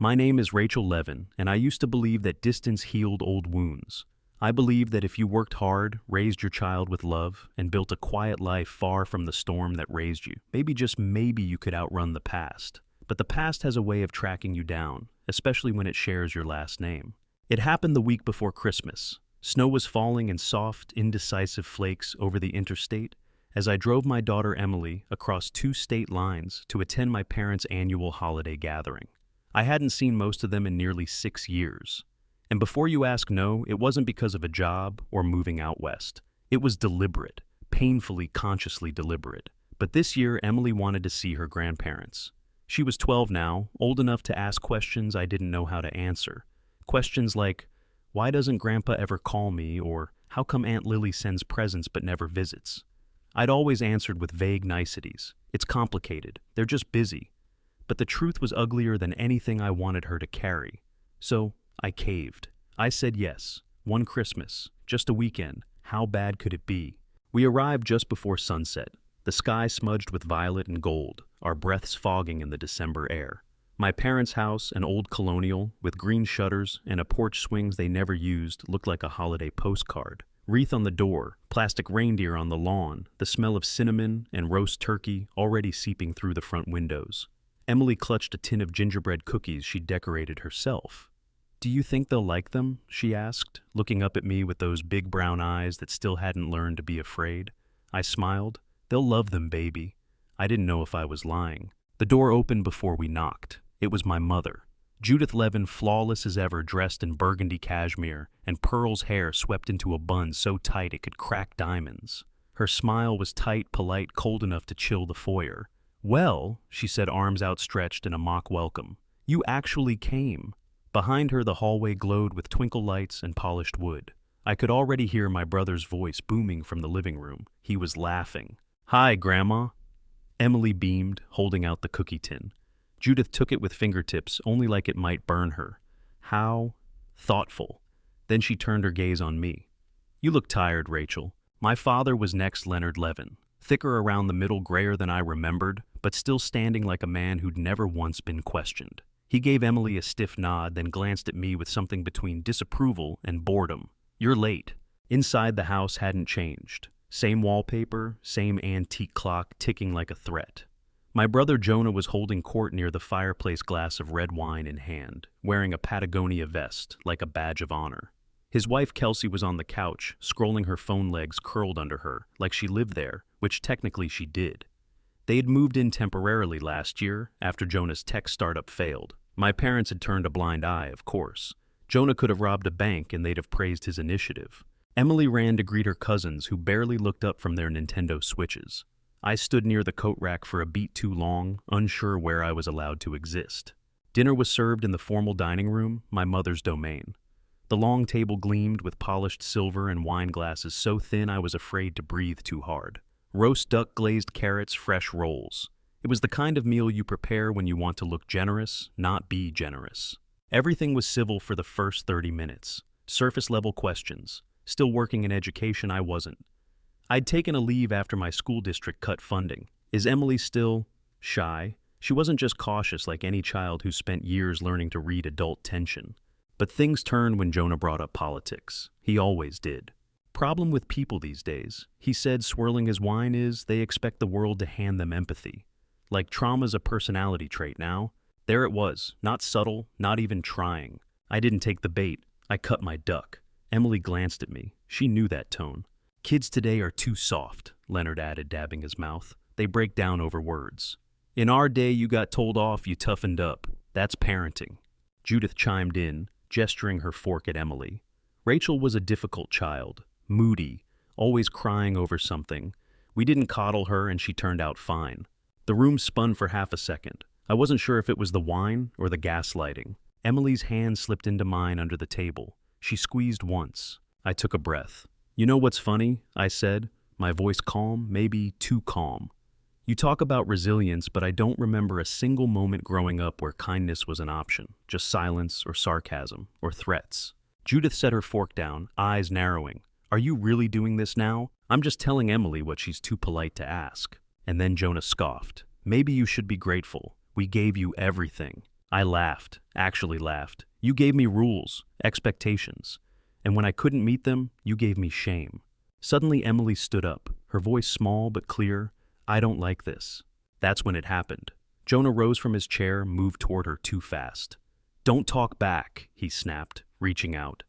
My name is Rachel Levin, and I used to believe that distance healed old wounds. I believed that if you worked hard, raised your child with love, and built a quiet life far from the storm that raised you, maybe just maybe you could outrun the past. But the past has a way of tracking you down, especially when it shares your last name. It happened the week before Christmas. Snow was falling in soft, indecisive flakes over the interstate as I drove my daughter Emily across two state lines to attend my parents' annual holiday gathering. I hadn't seen most of them in nearly 6 years. And before you ask, no, it wasn't because of a job or moving out west. It was deliberate, painfully, consciously deliberate. But this year, Emily wanted to see her grandparents. She was 12 now, old enough to ask questions I didn't know how to answer. Questions like, why doesn't Grandpa ever call me? Or how come Aunt Lily sends presents but never visits? I'd always answered with vague niceties. It's complicated. They're just busy. But the truth was uglier than anything I wanted her to carry. So I caved. I said yes. One Christmas. Just a weekend. How bad could it be? We arrived just before sunset. The sky smudged with violet and gold, our breaths fogging in the December air. My parents' house, an old colonial, with green shutters and a porch swings they never used, looked like a holiday postcard. Wreath on the door, plastic reindeer on the lawn, the smell of cinnamon and roast turkey already seeping through the front windows. Emily clutched a tin of gingerbread cookies she'd decorated herself. Do you think they'll like them? She asked, looking up at me with those big brown eyes that still hadn't learned to be afraid. I smiled. They'll love them, baby. I didn't know if I was lying. The door opened before we knocked. It was my mother. Judith Levin, flawless as ever, dressed in burgundy cashmere, and Pearl's hair swept into a bun so tight it could crack diamonds. Her smile was tight, polite, cold enough to chill the foyer. Well, she said, arms outstretched in a mock welcome. You actually came. Behind her, the hallway glowed with twinkle lights and polished wood. I could already hear my brother's voice booming from the living room. He was laughing. Hi, Grandma. Emily beamed, holding out the cookie tin. Judith took it with fingertips, only like it might burn her. How thoughtful. Then she turned her gaze on me. You look tired, Rachel. My father was next Leonard Levin. Thicker around the middle, grayer than I remembered, but still standing like a man who'd never once been questioned. He gave Emily a stiff nod, then glanced at me with something between disapproval and boredom. You're late. Inside, the house hadn't changed. Same wallpaper, same antique clock ticking like a threat. My brother Jonah was holding court near the fireplace, glass of red wine in hand, wearing a Patagonia vest like a badge of honor. His wife Kelsey was on the couch, scrolling, her phone legs curled under her, like she lived there, which technically she did. They had moved in temporarily last year, after Jonah's tech startup failed. My parents had turned a blind eye, of course. Jonah could have robbed a bank and they'd have praised his initiative. Emily ran to greet her cousins, who barely looked up from their Nintendo Switches. I stood near the coat rack for a beat too long, unsure where I was allowed to exist. Dinner was served in the formal dining room, my mother's domain. The long table gleamed with polished silver and wine glasses so thin I was afraid to breathe too hard. Roast duck, glazed carrots, fresh rolls. It was the kind of meal you prepare when you want to look generous, not be generous. Everything was civil for the first 30 minutes. Surface-level questions. Still working in education, I wasn't. I'd taken a leave after my school district cut funding. Is Emily still shy? She wasn't just cautious like any child who spent years learning to read adult tension. But things turned when Jonah brought up politics. He always did. Problem with people these days, he said, swirling his wine, is they expect the world to hand them empathy. Like trauma's a personality trait now. There it was, not subtle, not even trying. I didn't take the bait. I cut my duck. Emily glanced at me. She knew that tone. Kids today are too soft, Leonard added, dabbing his mouth. They break down over words. In our day, you got told off, you toughened up. That's parenting. Judith chimed in, gesturing her fork at Emily. Rachel was a difficult child, moody, always crying over something. We didn't coddle her and she turned out fine. The room spun for half a second. I wasn't sure if it was the wine or the gaslighting. Emily's hand slipped into mine under the table. She squeezed once. I took a breath. You know what's funny? I said, my voice calm, maybe too calm. You talk about resilience, but I don't remember a single moment growing up where kindness was an option, just silence or sarcasm or threats. Judith set her fork down, eyes narrowing. Are you really doing this now? I'm just telling Emily what she's too polite to ask. And then Jonah scoffed. Maybe you should be grateful. We gave you everything. I laughed, actually laughed. You gave me rules, expectations. And when I couldn't meet them, you gave me shame. Suddenly Emily stood up, her voice small but clear. I don't like this. That's when it happened. Jonah rose from his chair, moved toward her too fast. Don't talk back, he snapped, reaching out.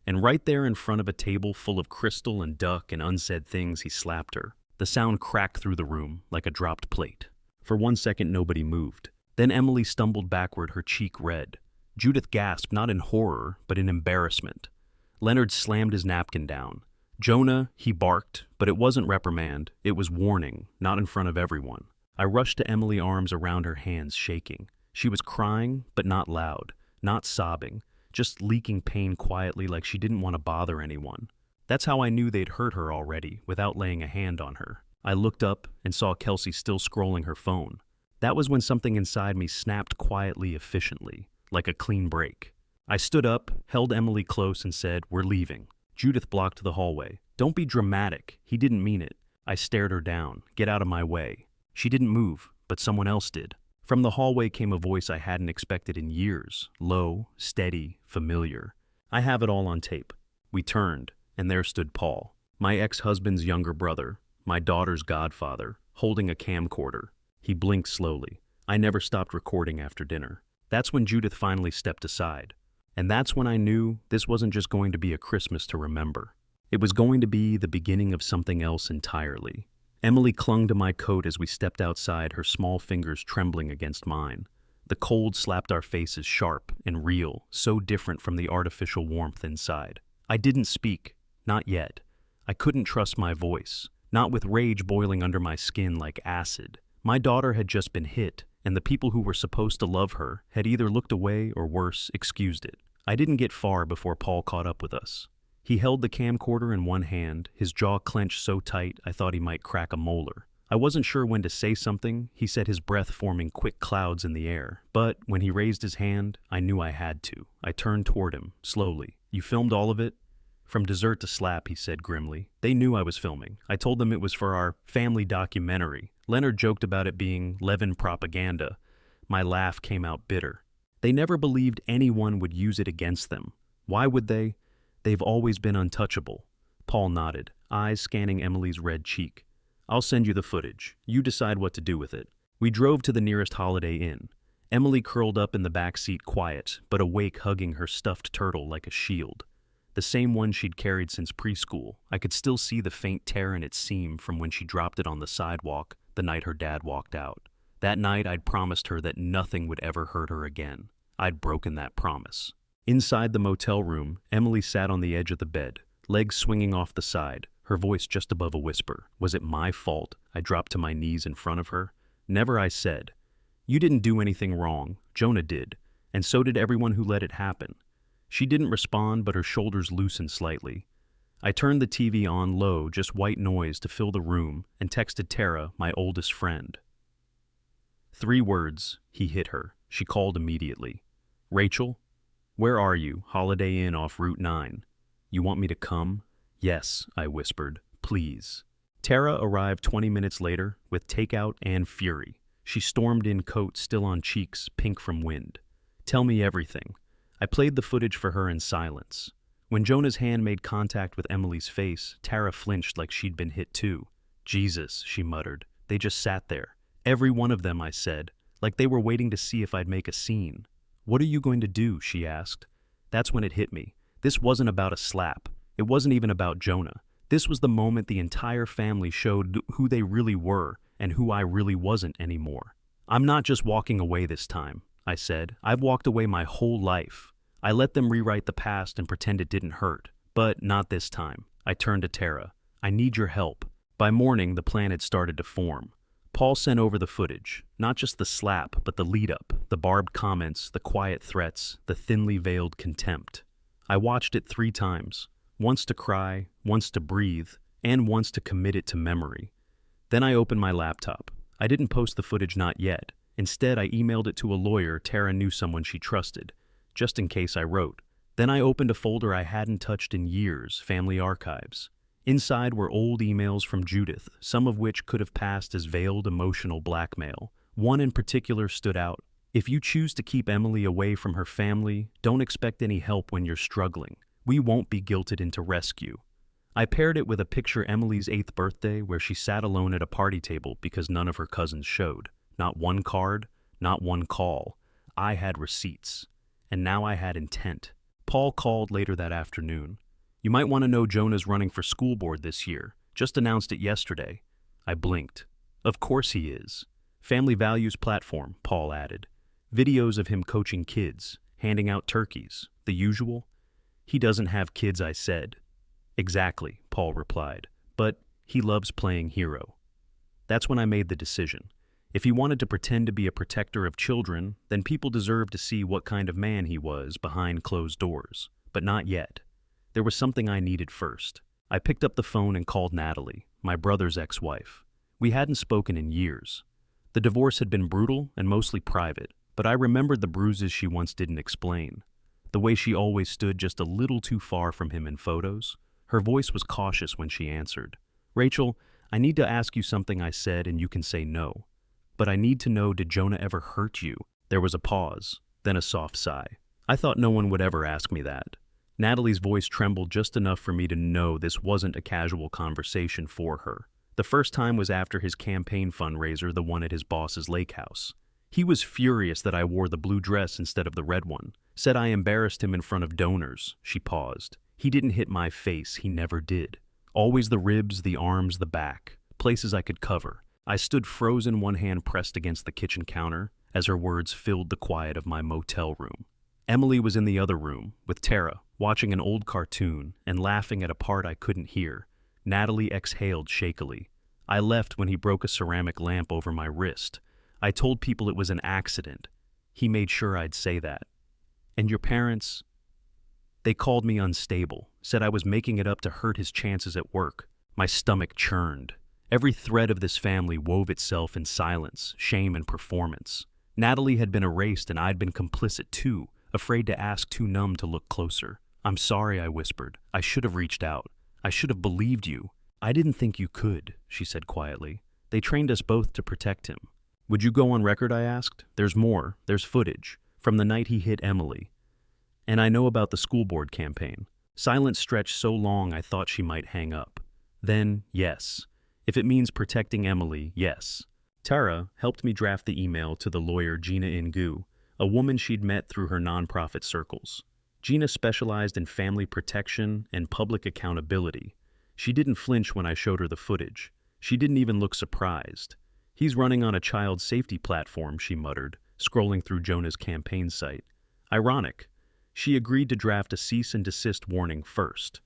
And right there in front of a table full of crystal and duck and unsaid things, he slapped her. The sound cracked through the room like a dropped plate. For 1 second, nobody moved. Then Emily stumbled backward, her cheek red. Judith gasped, not in horror, but in embarrassment. Leonard slammed his napkin down. Jonah, he barked, but it wasn't reprimand. It was warning, not in front of everyone. I rushed to Emily, arms around her, hands shaking. She was crying, but not loud, not sobbing, just leaking pain quietly like she didn't want to bother anyone. That's how I knew they'd hurt her already, without laying a hand on her. I looked up and saw Kelsey still scrolling her phone. That was when something inside me snapped quietly, efficiently, like a clean break. I stood up, held Emily close, and said, "We're leaving." Judith blocked the hallway. "Don't be dramatic. He didn't mean it." I stared her down. "Get out of my way." She didn't move, but someone else did. From the hallway came a voice I hadn't expected in years, low, steady, familiar. I have it all on tape. We turned, and there stood Paul, my ex-husband's younger brother, my daughter's godfather, holding a camcorder. He blinked slowly. I never stopped recording after dinner. That's when Judith finally stepped aside. And that's when I knew this wasn't just going to be a Christmas to remember. It was going to be the beginning of something else entirely. Emily clung to my coat as we stepped outside, her small fingers trembling against mine. The cold slapped our faces, sharp and real, so different from the artificial warmth inside. I didn't speak, not yet. I couldn't trust my voice, not with rage boiling under my skin like acid. My daughter had just been hit, and the people who were supposed to love her had either looked away or, worse, excused it. I didn't get far before Paul caught up with us. He held the camcorder in one hand, his jaw clenched so tight I thought he might crack a molar. I wasn't sure when to say something, he said, his breath forming quick clouds in the air. But when he raised his hand, I knew I had to. I turned toward him, slowly. "You filmed all of it?" "From dessert to slap," he said grimly. "They knew I was filming. I told them it was for our family documentary." Leonard joked about it being Levin propaganda. My laugh came out bitter. They never believed anyone would use it against them. Why would they? They've always been untouchable. Paul nodded, eyes scanning Emily's red cheek. "I'll send you the footage. You decide what to do with it." We drove to the nearest Holiday Inn. Emily curled up in the back seat, quiet, but awake, hugging her stuffed turtle like a shield. The same one she'd carried since preschool. I could still see the faint tear in its seam from when she dropped it on the sidewalk the night her dad walked out. That night I'd promised her that nothing would ever hurt her again. I'd broken that promise. Inside the motel room, Emily sat on the edge of the bed, legs swinging off the side, her voice just above a whisper. Was it my fault? I dropped to my knees in front of her. "Never," I said. "You didn't do anything wrong. Jonah did. And so did everyone who let it happen." She didn't respond, but her shoulders loosened slightly. I turned the TV on low, just white noise to fill the room, and texted Tara, my oldest friend. 3 words. He hit her. She called immediately. "Rachel? Where are you? Holiday Inn off Route 9. You want me to come?" "Yes," I whispered. "Please." Tara arrived 20 minutes later with takeout and fury. She stormed in, coat still on cheeks, pink from wind. "Tell me everything." I played the footage for her in silence. When Jonah's hand made contact with Emily's face, Tara flinched like she'd been hit too. "Jesus," she muttered. "They just sat there. Every one of them," I said, like they were waiting to see if I'd make a scene. "What are you going to do?" she asked. That's when it hit me. This wasn't about a slap. It wasn't even about Jonah. This was the moment the entire family showed who they really were and who I really wasn't anymore. "I'm not just walking away this time," I said. "I've walked away my whole life. I let them rewrite the past and pretend it didn't hurt. But not this time." I turned to Tara. "I need your help." By morning, the plan had started to form. Paul sent over the footage, not just the slap, but the lead-up, the barbed comments, the quiet threats, the thinly veiled contempt. I watched it 3 times, once to cry, once to breathe, and once to commit it to memory. Then I opened my laptop. I didn't post the footage, not yet. Instead, I emailed it to a lawyer Tara knew someone she trusted, just in case I wrote. Then I opened a folder I hadn't touched in years, family archives. Inside were old emails from Judith, some of which could have passed as veiled emotional blackmail. One in particular stood out. If you choose to keep Emily away from her family, don't expect any help when you're struggling. We won't be guilted into rescue. I paired it with a picture Emily's 8th birthday where she sat alone at a party table because none of her cousins showed. Not one card, not one call. I had receipts. And now I had intent. Paul called later that afternoon. You might want to know Jonah's running for school board this year. Just announced it yesterday. I blinked. Of course he is. Family values platform, Paul added. Videos of him coaching kids, handing out turkeys, the usual. He doesn't have kids, I said. Exactly, Paul replied, but he loves playing hero. That's when I made the decision. If he wanted to pretend to be a protector of children, then people deserved to see what kind of man he was behind closed doors. But not yet. There was something I needed first. I picked up the phone and called Natalie, my brother's ex-wife. We hadn't spoken in years. The divorce had been brutal and mostly private, but I remembered the bruises she once didn't explain. The way she always stood just a little too far from him in photos. Her voice was cautious when she answered. Rachel, I need to ask you something, I said, and you can say no. But I need to know, did Jonah ever hurt you? There was a pause, then a soft sigh. I thought no one would ever ask me that. Natalie's voice trembled just enough for me to know this wasn't a casual conversation for her. The first time was after his campaign fundraiser, the one at his boss's lake house. He was furious that I wore the blue dress instead of the red one. Said I embarrassed him in front of donors. She paused. He didn't hit my face, he never did. Always the ribs, the arms, the back. Places I could cover. I stood frozen, one hand pressed against the kitchen counter, as her words filled the quiet of my motel room. Emily was in the other room, with Tara, watching an old cartoon and laughing at a part I couldn't hear. Natalie exhaled shakily. I left when he broke a ceramic lamp over my wrist. I told people it was an accident. He made sure I'd say that. And your parents? They called me unstable, said I was making it up to hurt his chances at work. My stomach churned. Every thread of this family wove itself in silence, shame, and performance. Natalie had been erased and I'd been complicit too, afraid to ask, too numb to look closer. I'm sorry, I whispered. I should have reached out. I should have believed you. I didn't think you could, she said quietly. They trained us both to protect him. Would you go on record, I asked? There's more. There's footage. From the night he hit Emily. And I know about the school board campaign. Silence stretched so long I thought she might hang up. Then, yes. If it means protecting Emily, yes. Tara helped me draft the email to the lawyer Gina Ingu, a woman she'd met through her nonprofit circles. Gina specialized in family protection and public accountability. She didn't flinch when I showed her the footage. She didn't even look surprised. He's running on a child safety platform, she muttered, scrolling through Jonah's campaign site. Ironic. She agreed to draft a cease and desist warning first.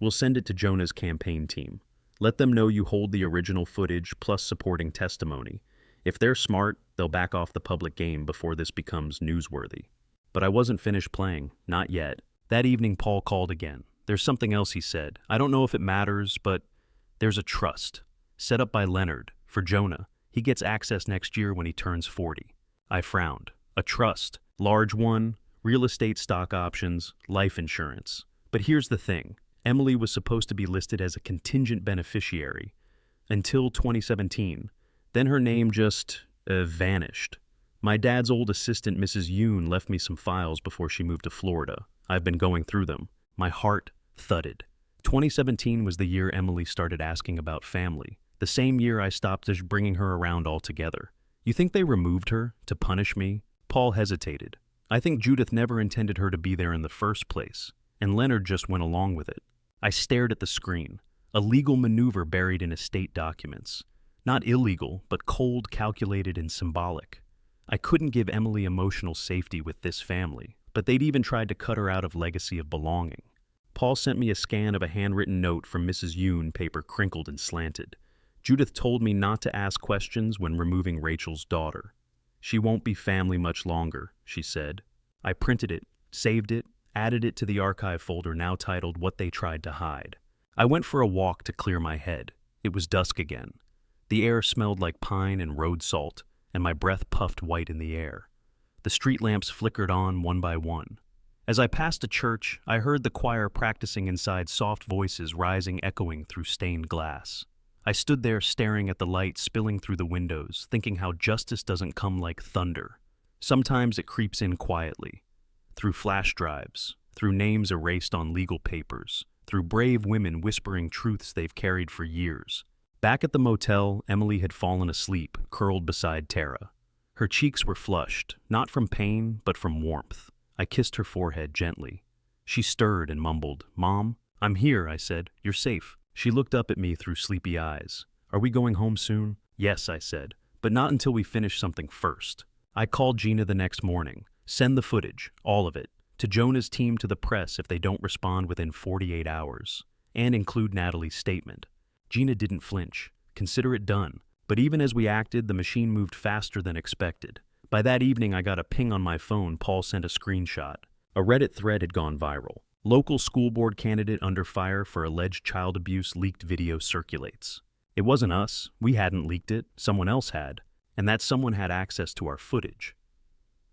We'll send it to Jonah's campaign team. Let them know you hold the original footage plus supporting testimony. If they're smart, they'll back off the public game before this becomes newsworthy. But I wasn't finished playing, not yet. That evening, Paul called again. There's something else, he said. I don't know if it matters, but there's a trust. Set up by Leonard, for Jonah. He gets access next year when he turns 40. I frowned. A trust. Large one, real estate, stock options, life insurance. But here's the thing. Emily was supposed to be listed as a contingent beneficiary until 2017. Then her name just vanished. My dad's old assistant, Mrs. Yoon, left me some files before she moved to Florida. I've been going through them. My heart thudded. 2017 was the year Emily started asking about family. The same year I stopped bringing her around altogether. You think they removed her to punish me? Paul hesitated. I think Judith never intended her to be there in the first place, and Leonard just went along with it. I stared at the screen, a legal maneuver buried in estate documents. Not illegal, but cold, calculated, and symbolic. I couldn't give Emily emotional safety with this family, but they'd even tried to cut her out of legacy of belonging. Paul sent me a scan of a handwritten note from Mrs. Yoon, paper crinkled and slanted. Judith told me not to ask questions when removing Rachel's daughter. She won't be family much longer, she said. I printed it, saved it, added it to the archive folder now titled What They Tried to Hide. I went for a walk to clear my head. It was dusk again. The air smelled like pine and road salt, and my breath puffed white in the air. The street lamps flickered on one by one. As I passed a church, I heard the choir practicing inside, soft voices rising, echoing through stained glass. I stood there staring at the light spilling through the windows, thinking how justice doesn't come like thunder. Sometimes it creeps in quietly, through flash drives, through names erased on legal papers, through brave women whispering truths they've carried for years. Back at the motel, Emily had fallen asleep, curled beside Tara. Her cheeks were flushed, not from pain, but from warmth. I kissed her forehead gently. She stirred and mumbled, "Mom?" "I'm here," I said. "You're safe." She looked up at me through sleepy eyes. "Are we going home soon?" "Yes," I said, "but not until we finish something first." I called Gina the next morning. "Send the footage, all of it, to Jonah's team, to the press if they don't respond within 48 hours, and include Natalie's statement." Gina didn't flinch. "Consider it done." But even as we acted, the machine moved faster than expected. By that evening, I got a ping on my phone. Paul sent a screenshot. A Reddit thread had gone viral. Local school board candidate under fire for alleged child abuse, leaked video circulates. It wasn't us. We hadn't leaked it. Someone else had. And that someone had access to our footage.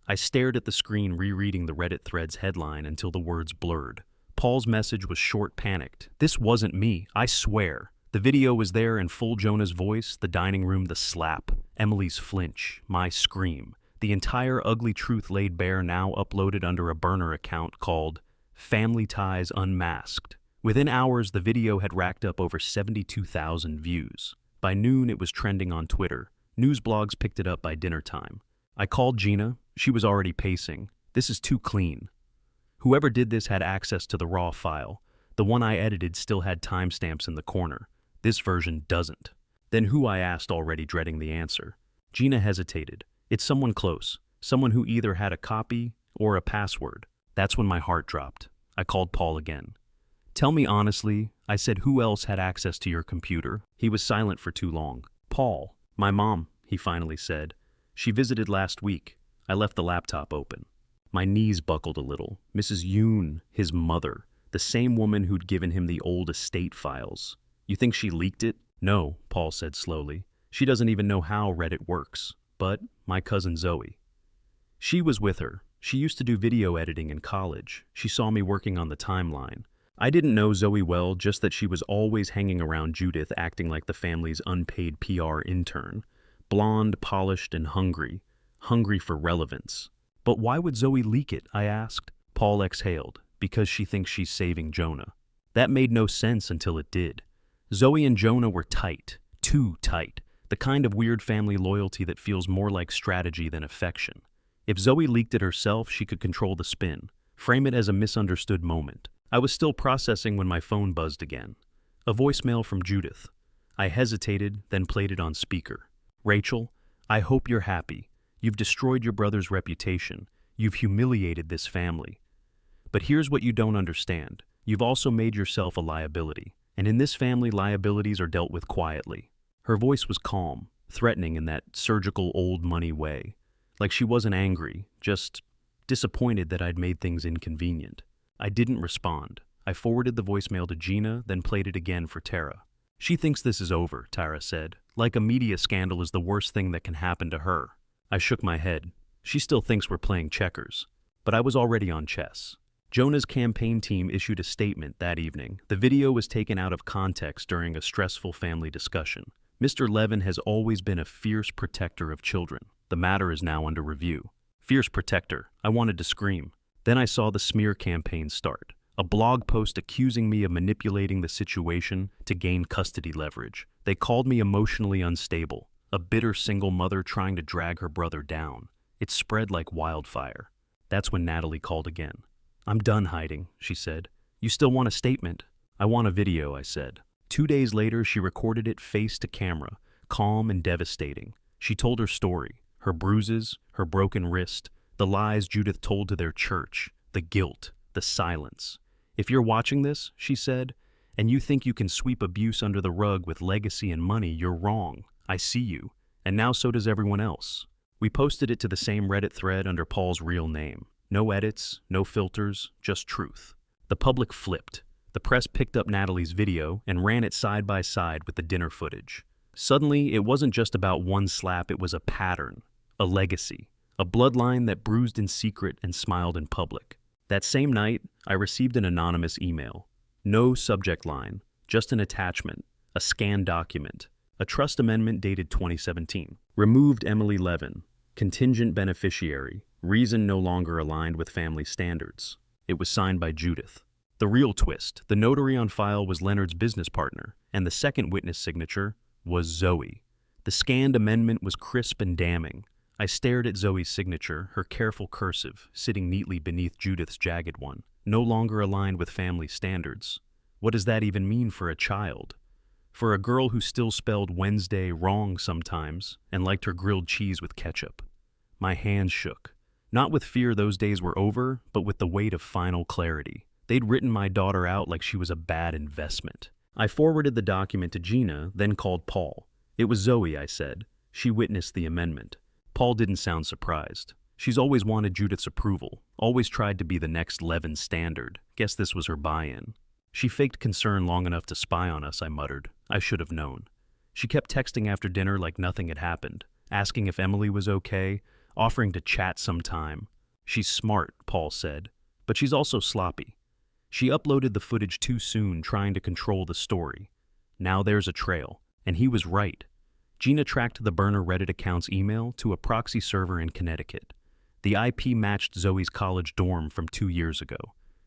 I stared at the screen, rereading the Reddit thread's headline until the words blurred. Paul's message was short, panicked. "This wasn't me, I swear." The video was there in full: Jonah's voice, the dining room, the slap, Emily's flinch, my scream. The entire ugly truth laid bare, now uploaded under a burner account called Family Ties Unmasked. Within hours, the video had racked up over 72,000 views. By noon, it was trending on Twitter. News blogs picked it up by dinner time. I called Gina. She was already pacing. "This is too clean." Whoever did this had access to the raw file. The one I edited still had timestamps in the corner. This version doesn't. "Then who?" I asked, already dreading the answer. Gina hesitated. "It's someone close. Someone who either had a copy or a password." That's when my heart dropped. I called Paul again. "Tell me honestly," I said, "who else had access to your computer?" He was silent for too long. "Paul, my mom," he finally said. "She visited last week. I left the laptop open." My knees buckled a little. Mrs. Yoon, his mother, the same woman who'd given him the old estate files. "You think she leaked it?" "No," Paul said slowly. "She doesn't even know how Reddit works. But my cousin Zoe. She was with her. She used to do video editing in college. She saw me working on the timeline. I didn't know Zoe well, just that she was always hanging around Judith, acting like the family's unpaid PR intern. Blonde, polished, and hungry. Hungry for relevance. "But why would Zoe leak it?" I asked. Paul exhaled. "Because she thinks she's saving Jonah." That made no sense until it did. Zoe and Jonah were tight. Too tight. The kind of weird family loyalty that feels more like strategy than affection. If Zoe leaked it herself, she could control the spin. Frame it as a misunderstood moment. I was still processing when my phone buzzed again. A voicemail from Judith. I hesitated, then played it on speaker. "Rachel, I hope you're happy. You've destroyed your brother's reputation. You've humiliated this family. But here's what you don't understand. You've also made yourself a liability. And in this family, liabilities are dealt with quietly." Her voice was calm, threatening in that surgical old money way. Like she wasn't angry, just disappointed that I'd made things inconvenient. I didn't respond. I forwarded the voicemail to Gina, then played it again for Tara. "She thinks this is over," Tara said. "Like a media scandal is the worst thing that can happen to her." I shook my head. "She still thinks we're playing checkers." But I was already on chess. Jonah's campaign team issued a statement that evening. The video was taken out of context during a stressful family discussion. "Mr. Levin has always been a fierce protector of children. The matter is now under review." Fierce protector. I wanted to scream. Then I saw the smear campaign start. A blog post accusing me of manipulating the situation to gain custody leverage. They called me emotionally unstable, a bitter single mother trying to drag her brother down. It spread like wildfire. That's when Natalie called again. "I'm done hiding," she said. "You still want a statement?" "I want a video," I said. 2 days later, she recorded it face to camera, calm and devastating. She told her story, her bruises, her broken wrist, the lies Judith told to their church, the guilt, the silence. "If you're watching this," she said, "and you think you can sweep abuse under the rug with legacy and money, you're wrong. I see you. And now so does everyone else." We posted it to the same Reddit thread under Paul's real name. No edits, no filters, just truth. The public flipped. The press picked up Natalie's video and ran it side by side with the dinner footage. Suddenly, it wasn't just about one slap, it was a pattern, a legacy, a bloodline that bruised in secret and smiled in public. That same night, I received an anonymous email. No subject line, just an attachment, a scanned document, a trust amendment dated 2017. Removed Emily Levin. Contingent beneficiary. Reason no longer aligned with family standards. It was signed by Judith. The real twist, the notary on file was Leonard's business partner, and the second witness signature was Zoe. The scanned amendment was crisp and damning. I stared at Zoe's signature, her careful cursive, sitting neatly beneath Judith's jagged one. No longer aligned with family standards. What does that even mean for a child? For a girl who still spelled Wednesday wrong sometimes and liked her grilled cheese with ketchup. My hands shook. Not with fear those days were over, but with the weight of final clarity. They'd written my daughter out like she was a bad investment. I forwarded the document to Gina, then called Paul. It was Zoe, I said. She witnessed the amendment. Paul didn't sound surprised. She's always wanted Judith's approval, always tried to be the next Levin standard. Guess this was her buy-in. She faked concern long enough to spy on us, I muttered. I should have known. She kept texting after dinner like nothing had happened, asking if Emily was okay, offering to chat sometime. She's smart, Paul said, but she's also sloppy. She uploaded the footage too soon, trying to control the story. Now there's a trail, and he was right. Gina tracked the burner Reddit account's email to a proxy server in Connecticut. The IP matched Zoe's college dorm from 2 years ago.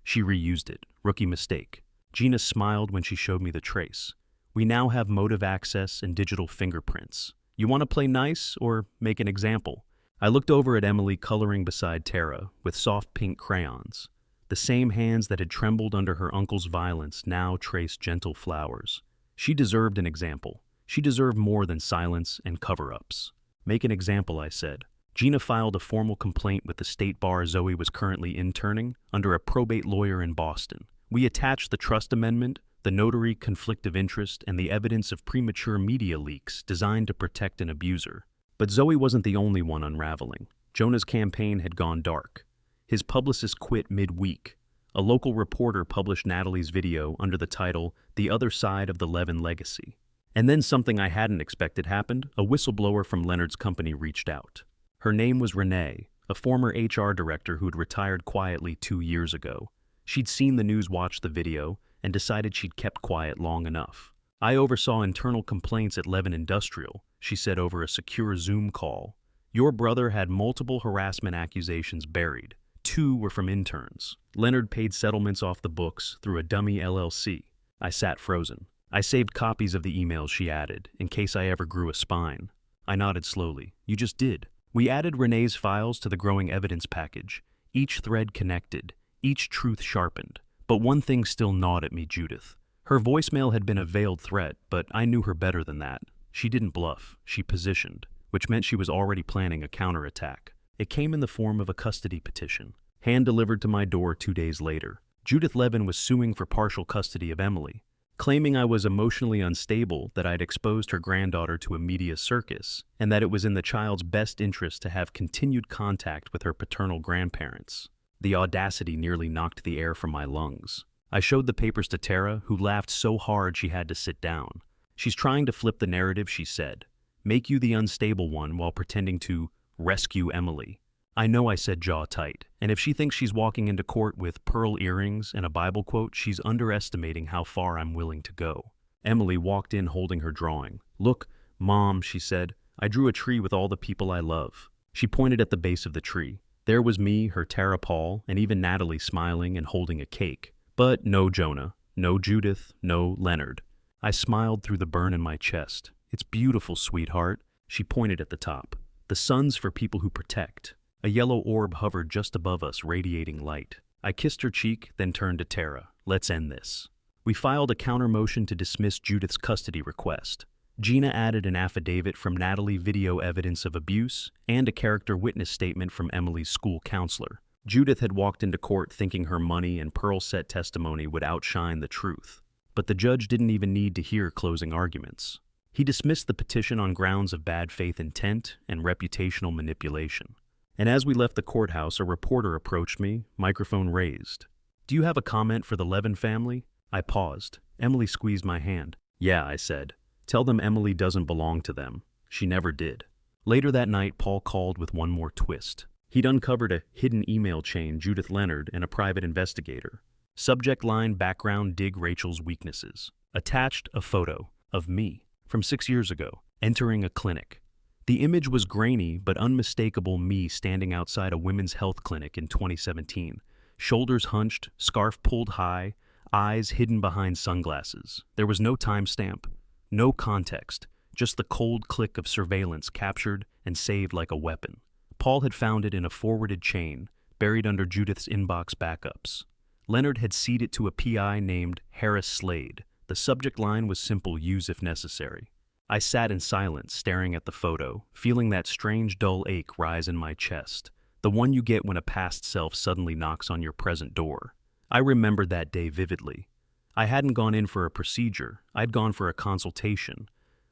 She reused it. Rookie mistake. Gina smiled when she showed me the trace. We now have motive access and digital fingerprints. You want to play nice or make an example? I looked over at Emily coloring beside Tara with soft pink crayons. The same hands that had trembled under her uncle's violence now traced gentle flowers. She deserved an example. She deserved more than silence and cover-ups. Make an example, I said. Gina filed a formal complaint with the state bar Zoe was currently interning under a probate lawyer in Boston. We attached the trust amendment, the notary conflict of interest, and the evidence of premature media leaks designed to protect an abuser. But Zoe wasn't the only one unraveling. Jonah's campaign had gone dark. His publicist quit mid-week. A local reporter published Natalie's video under the title, "The Other Side of the Levin Legacy." And then something I hadn't expected happened. A whistleblower from Leonard's company reached out. Her name was Renee, a former HR director who'd retired quietly 2 years ago. She'd seen the news watch the video and decided she'd kept quiet long enough. I oversaw internal complaints at Levin Industrial, she said over a secure Zoom call. Your brother had multiple harassment accusations buried. 2 were from interns. Leonard paid settlements off the books through a dummy LLC. I sat frozen. I saved copies of the emails she added, in case I ever grew a spine. I nodded slowly. You just did. We added Renee's files to the growing evidence package, each thread connected, each truth sharpened. But one thing still gnawed at me, Judith. Her voicemail had been a veiled threat, but I knew her better than that. She didn't bluff, she positioned, which meant she was already planning a counterattack. It came in the form of a custody petition, hand-delivered to my door 2 days later. Judith Levin was suing for partial custody of Emily, claiming I was emotionally unstable, that I'd exposed her granddaughter to a media circus, and that it was in the child's best interest to have continued contact with her paternal grandparents. The audacity nearly knocked the air from my lungs. I showed the papers to Tara, who laughed so hard she had to sit down. She's trying to flip the narrative, she said. Make you the unstable one while pretending to rescue Emily. I know, I said, jaw tight, and if she thinks she's walking into court with pearl earrings and a Bible quote, she's underestimating how far I'm willing to go. Emily walked in holding her drawing. Look, Mom, she said, I drew a tree with all the people I love. She pointed at the base of the tree. There was me, her Tara Paul, and even Natalie smiling and holding a cake. But no Jonah, no Judith, no Leonard. I smiled through the burn in my chest. It's beautiful, sweetheart. She pointed at the top. The sun's for people who protect. A yellow orb hovered just above us, radiating light. I kissed her cheek, then turned to Tara. Let's end this. We filed a counter-motion to dismiss Judith's custody request. Gina added an affidavit from Natalie, video evidence of abuse, and a character witness statement from Emily's school counselor. Judith had walked into court thinking her money and pearl-set testimony would outshine the truth. But the judge didn't even need to hear closing arguments. He dismissed the petition on grounds of bad faith intent and reputational manipulation. And as we left the courthouse, a reporter approached me, microphone raised. Do you have a comment for the Levin family? I paused. Emily squeezed my hand. Yeah, I said. Tell them Emily doesn't belong to them. She never did. Later that night, Paul called with one more twist. He'd uncovered a hidden email chain, Judith Leonard and a private investigator. Subject line, background, dig Rachel's weaknesses. Attached, a photo of me from 6 years ago, entering a clinic. The image was grainy but unmistakable me standing outside a women's health clinic in 2017, shoulders hunched, scarf pulled high, eyes hidden behind sunglasses. There was no timestamp, no context, just the cold click of surveillance captured and saved like a weapon. Paul had found it in a forwarded chain, buried under Judith's inbox backups. Leonard had seeded it to a PI named Harris Slade. The subject line was simple: use if necessary. I sat in silence, staring at the photo, feeling that strange dull ache rise in my chest, the one you get when a past self suddenly knocks on your present door. I remembered that day vividly. I hadn't gone in for a procedure, I'd gone for a consultation.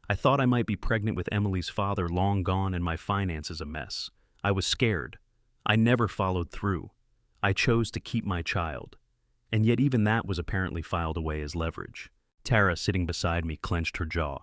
I thought I might be pregnant with Emily's father, long gone, and my finances a mess. I was scared. I never followed through. I chose to keep my child. And yet even that was apparently filed away as leverage. Tara, sitting beside me, clenched her jaw.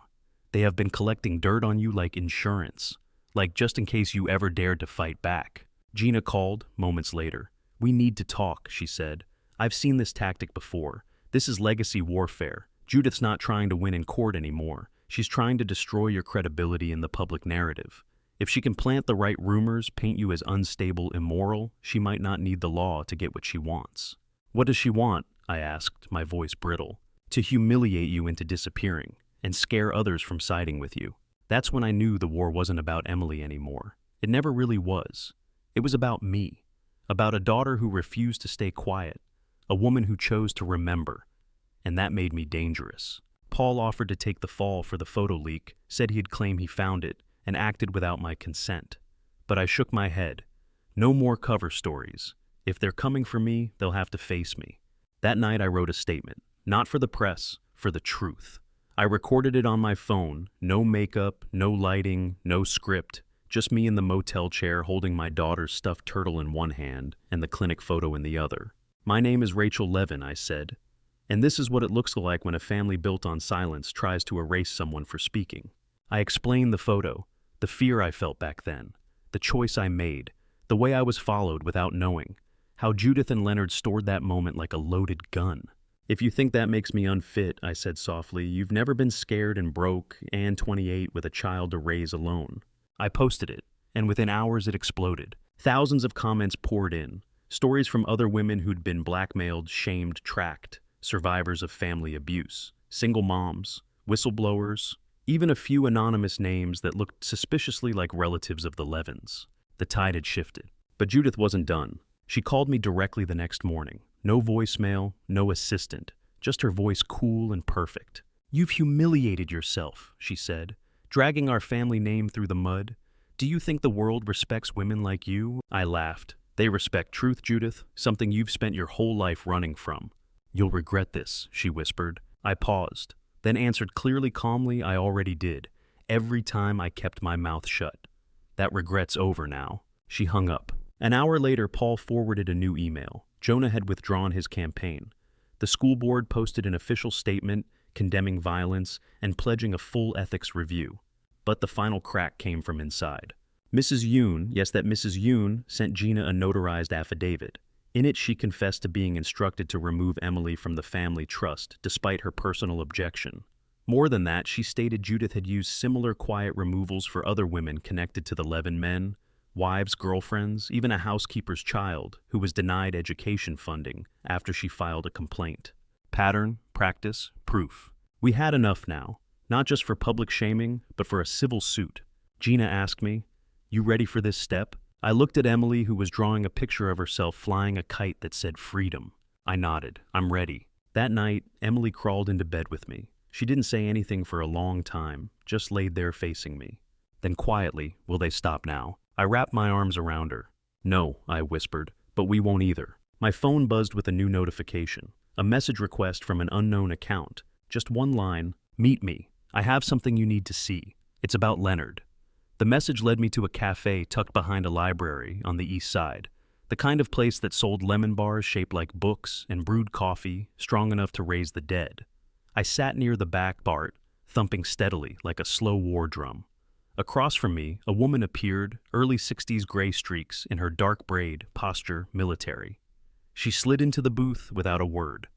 They have been collecting dirt on you like insurance, like just in case you ever dared to fight back. Gina called, moments later. We need to talk, she said. I've seen this tactic before. This is legacy warfare. Judith's not trying to win in court anymore. She's trying to destroy your credibility in the public narrative. If she can plant the right rumors, paint you as unstable, immoral, she might not need the law to get what she wants. What does she want? I asked, my voice brittle. To humiliate you into disappearing and scare others from siding with you. That's when I knew the war wasn't about Emily anymore. It never really was. It was about me, about a daughter who refused to stay quiet, a woman who chose to remember, and that made me dangerous. Paul offered to take the fall for the photo leak, said he'd claim he found it, and acted without my consent. But I shook my head. No more cover stories. If they're coming for me, they'll have to face me. That night I wrote a statement, not for the press, for the truth. I recorded it on my phone, no makeup, no lighting, no script, just me in the motel chair holding my daughter's stuffed turtle in one hand and the clinic photo in the other. My name is Rachel Levin, I said, and this is what it looks like when a family built on silence tries to erase someone for speaking. I explained the photo, the fear I felt back then, the choice I made, the way I was followed without knowing, how Judith and Leonard stored that moment like a loaded gun. If you think that makes me unfit, I said softly, you've never been scared and broke and 28 with a child to raise alone. I posted it, and within hours it exploded. Thousands of comments poured in, stories from other women who'd been blackmailed, shamed, tracked, survivors of family abuse, single moms, whistleblowers, even a few anonymous names that looked suspiciously like relatives of the Levins. The tide had shifted. But Judith wasn't done. She called me directly the next morning. No voicemail, no assistant, just her voice cool and perfect. You've humiliated yourself, she said, dragging our family name through the mud. Do you think the world respects women like you? I laughed. They respect truth, Judith, something you've spent your whole life running from. You'll regret this, she whispered. I paused, then answered clearly, calmly, I already did. Every time I kept my mouth shut. That regret's over now. She hung up. An hour later, Paul forwarded a new email. Jonah had withdrawn his campaign. The school board posted an official statement condemning violence and pledging a full ethics review. But the final crack came from inside. Mrs. Yoon, yes, that Mrs. Yoon, sent Gina a notarized affidavit. In it, she confessed to being instructed to remove Emily from the family trust, despite her personal objection. More than that, she stated Judith had used similar quiet removals for other women connected to the Levin men, wives, girlfriends, even a housekeeper's child who was denied education funding after she filed a complaint. Pattern, practice, proof. We had enough now, not just for public shaming, but for a civil suit. Gina asked me, "You ready for this step?" I looked at Emily, who was drawing a picture of herself flying a kite that said freedom. I nodded. I'm ready. That night, Emily crawled into bed with me. She didn't say anything for a long time, just laid there facing me. Then quietly, will they stop now? I wrapped my arms around her. No, I whispered, but we won't either. My phone buzzed with a new notification, a message request from an unknown account. Just one line, meet me. I have something you need to see. It's about Leonard. The message led me to a cafe tucked behind a library on the east side, the kind of place that sold lemon bars shaped like books and brewed coffee strong enough to raise the dead. I sat near the back bar, thumping steadily like a slow war drum. Across from me, a woman appeared, early 60s gray streaks in her dark braid, posture military. She slid into the booth without a word.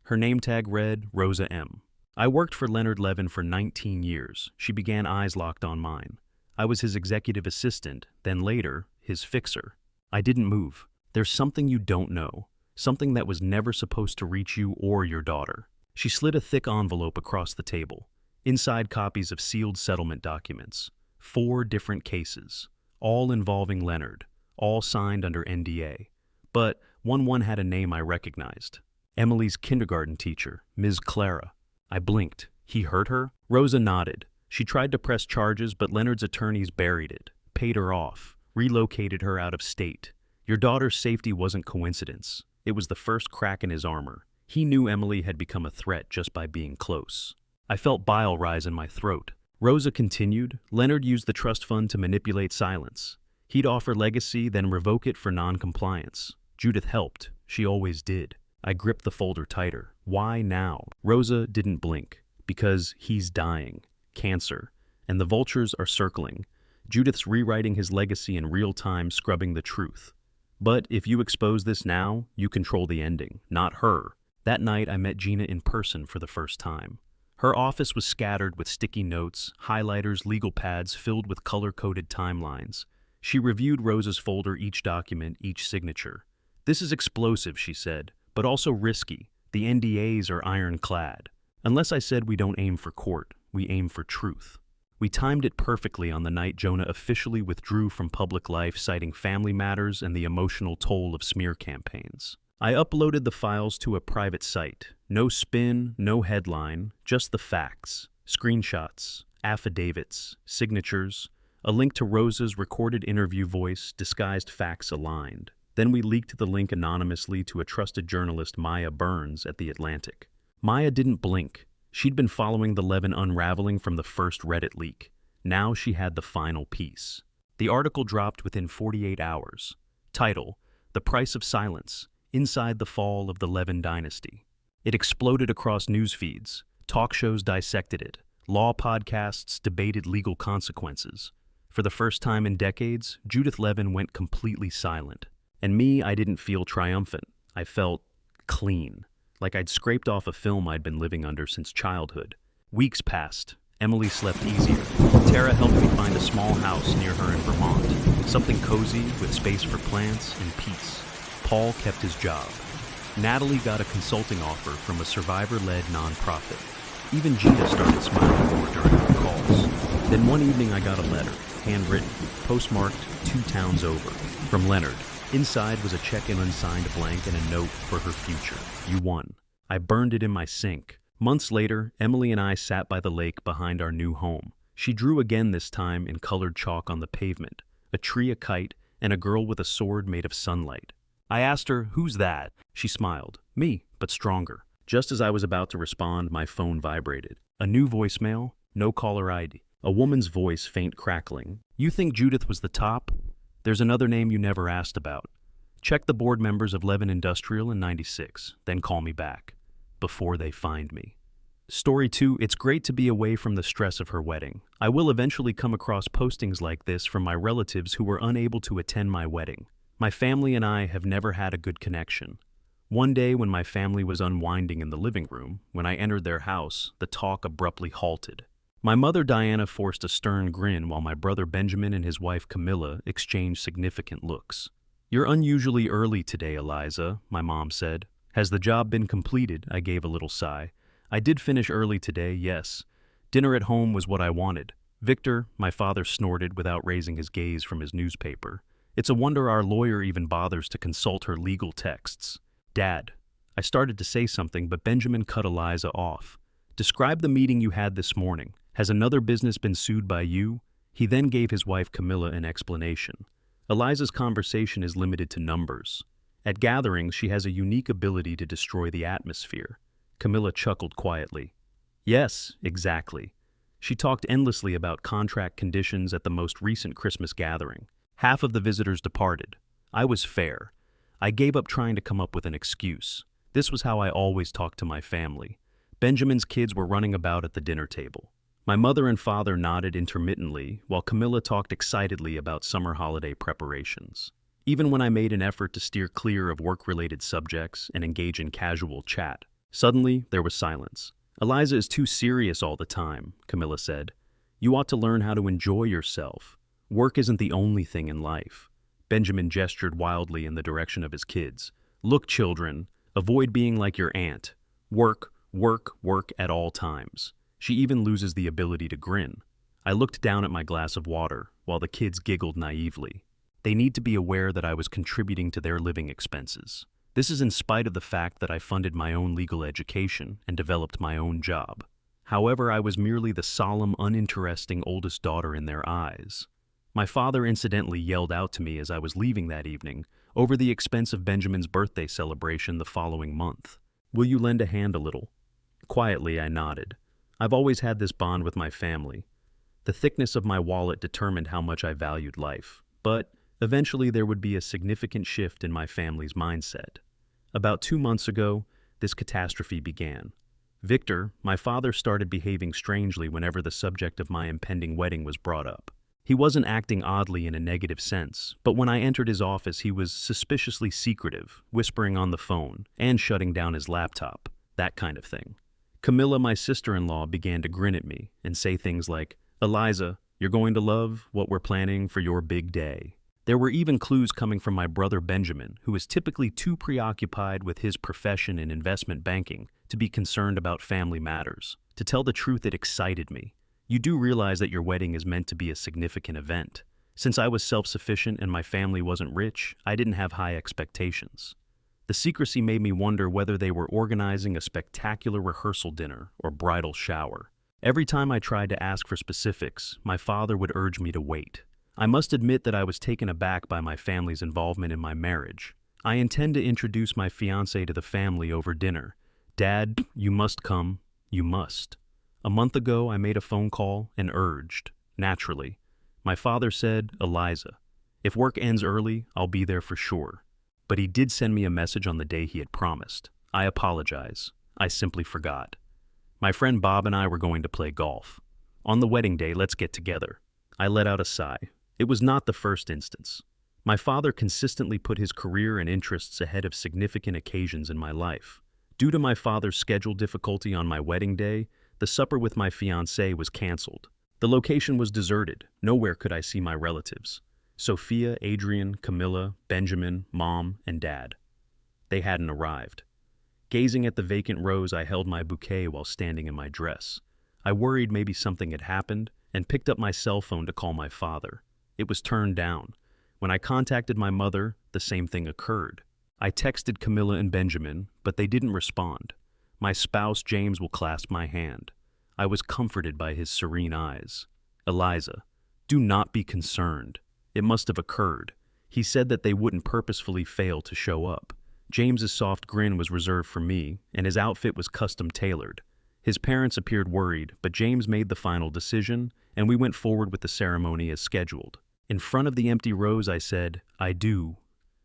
Her name tag read Rosa M. I worked for Leonard Levin for 19 years. She began, eyes locked on mine. I was his executive assistant, then later, his fixer. I didn't move. There's something you don't know, something that was never supposed to reach you or your daughter. She slid a thick envelope across the table. Inside copies of sealed settlement documents. 4 different cases, all involving Leonard, all signed under NDA. But one had a name I recognized. Emily's kindergarten teacher, Ms. Clara. I blinked. He hurt her? Rosa nodded. She tried to press charges, but Leonard's attorneys buried it, paid her off, relocated her out of state. Your daughter's safety wasn't coincidence. It was the first crack in his armor. He knew Emily had become a threat just by being close. I felt bile rise in my throat. Rosa continued, Leonard used the trust fund to manipulate silence. He'd offer legacy, then revoke it for non-compliance. Judith helped. She always did. I gripped the folder tighter. Why now? Rosa didn't blink. Because he's dying. Cancer. And the vultures are circling. Judith's rewriting his legacy in real time, scrubbing the truth. But if you expose this now, you control the ending, not her. That night I met Gina in person for the first time. Her office was scattered with sticky notes, highlighters, legal pads filled with color-coded timelines. She reviewed Rosa's folder, each document, each signature. This is explosive, she said, but also risky. The NDAs are ironclad. Unless I said we don't aim for court, we aim for truth. We timed it perfectly on the night Jonah officially withdrew from public life, citing family matters and the emotional toll of smear campaigns. I uploaded the files to a private site. No spin, no headline, just the facts. Screenshots, affidavits, signatures, a link to Rosa's recorded interview voice, disguised facts aligned. Then we leaked the link anonymously to a trusted journalist, Maya Burns, at The Atlantic. Maya didn't blink. She'd been following the Levin unraveling from the first Reddit leak. Now she had the final piece. The article dropped within 48 hours. Title, The Price of Silence, Inside the Fall of the Levin Dynasty. It exploded across news feeds. Talk shows dissected it. Law podcasts debated legal consequences. For the first time in decades, Judith Levin went completely silent. And me, I didn't feel triumphant. I felt clean. Like I'd scraped off a film I'd been living under since childhood. Weeks passed. Emily slept easier. Tara helped me find a small house near her in Vermont. Something cozy with space for plants and peace. Paul kept his job. Natalie got a consulting offer from a survivor-led nonprofit. Even Gina started smiling more during our calls. Then one evening I got a letter, handwritten, postmarked 2 towns over, from Leonard. Inside was a check and unsigned blank and a note for her future. You won. I burned it in my sink. Months later, Emily and I sat by the lake behind our new home. She drew again, this time in colored chalk on the pavement, a tree, a kite, and a girl with a sword made of sunlight. I asked her, "Who's that?" She smiled. Me, but stronger. Just as I was about to respond, my phone vibrated. A new voicemail, no caller ID. A woman's voice, faint crackling. "You think Judith was the top? There's another name you never asked about. Check the board members of Levin Industrial in '96, then call me back. Before they find me." Story 2, it's great to be away from the stress of her wedding. I will eventually come across postings like this from my relatives who were unable to attend my wedding. My family and I have never had a good connection. One day when my family was unwinding in the living room, when I entered their house, the talk abruptly halted. My mother Diana forced a stern grin while my brother Benjamin and his wife Camilla exchanged significant looks. "You're unusually early today, Eliza," my mom said. "Has the job been completed?" I gave a little sigh. "I did finish early today, yes. Dinner at home was what I wanted." "Victor," my father snorted without raising his gaze from his newspaper. "It's a wonder our lawyer even bothers to consult her legal texts." "Dad." I started to say something, but Benjamin cut Eliza off. "Describe the meeting you had this morning. Has another business been sued by you?" He then gave his wife Camilla an explanation. Eliza's conversation is limited to numbers. At gatherings, she has a unique ability to destroy the atmosphere. Camilla chuckled quietly. "Yes, exactly." She talked endlessly about contract conditions at the most recent Christmas gathering. Half of the visitors departed. I was fair. I gave up trying to come up with an excuse. This was how I always talked to my family. Benjamin's kids were running about at the dinner table. My mother and father nodded intermittently, while Camilla talked excitedly about summer holiday preparations. Even when I made an effort to steer clear of work-related subjects and engage in casual chat, suddenly there was silence. "Eliza is too serious all the time," Camilla said. You ought to learn how to enjoy yourself. Work isn't the only thing in life." Benjamin gestured wildly in the direction of his kids. "Look, children, avoid being like your aunt. Work, work, work at all times. She even loses the ability to grin." I looked down at my glass of water, while the kids giggled naively. They need to be aware that I was contributing to their living expenses. This is in spite of the fact that I funded my own legal education and developed my own job. However, I was merely the solemn, uninteresting oldest daughter in their eyes. My father incidentally yelled out to me as I was leaving that evening over the expense of Benjamin's birthday celebration the following month. "Will you lend a hand a little?" Quietly, I nodded. I've always had this bond with my family. The thickness of my wallet determined how much I valued life, but eventually there would be a significant shift in my family's mindset. About 2 months ago, this catastrophe began. Victor, my father, started behaving strangely whenever the subject of my impending wedding was brought up. He wasn't acting oddly in a negative sense, but when I entered his office he was suspiciously secretive, whispering on the phone, and shutting down his laptop, that kind of thing. Camilla, my sister-in-law, began to grin at me and say things like, "Eliza, you're going to love what we're planning for your big day." There were even clues coming from my brother Benjamin, who is typically too preoccupied with his profession in investment banking to be concerned about family matters. To tell the truth, it excited me. You do realize that your wedding is meant to be a significant event. Since I was self-sufficient and my family wasn't rich, I didn't have high expectations. The secrecy made me wonder whether they were organizing a spectacular rehearsal dinner or bridal shower. Every time I tried to ask for specifics, my father would urge me to wait. I must admit that I was taken aback by my family's involvement in my marriage. I intend to introduce my fiancée to the family over dinner. Dad, you must come. You must. A month ago, I made a phone call and urged, naturally. My father said, "Eliza, if work ends early, I'll be there for sure." But he did send me a message on the day he had promised. I apologize. I simply forgot. My friend Bob and I were going to play golf. "On the wedding day, let's get together." I let out a sigh. It was not the first instance. My father consistently put his career and interests ahead of significant occasions in my life. Due to my father's schedule difficulty on my wedding day, the supper with my fiancée was canceled. The location was deserted. Nowhere could I see my relatives. Sophia, Adrian, Camilla, Benjamin, Mom, and Dad. They hadn't arrived. Gazing at the vacant rows, I held my bouquet while standing in my dress. I worried maybe something had happened and picked up my cell phone to call my father. It was turned down. When I contacted my mother, the same thing occurred. I texted Camilla and Benjamin, but they didn't respond. My spouse, James, will clasp my hand. I was comforted by his serene eyes. "Eliza, do not be concerned. It must have occurred." He said that they wouldn't purposefully fail to show up. James's soft grin was reserved for me, and his outfit was custom-tailored. His parents appeared worried, but James made the final decision, and we went forward with the ceremony as scheduled. In front of the empty rows, I said, "I do,"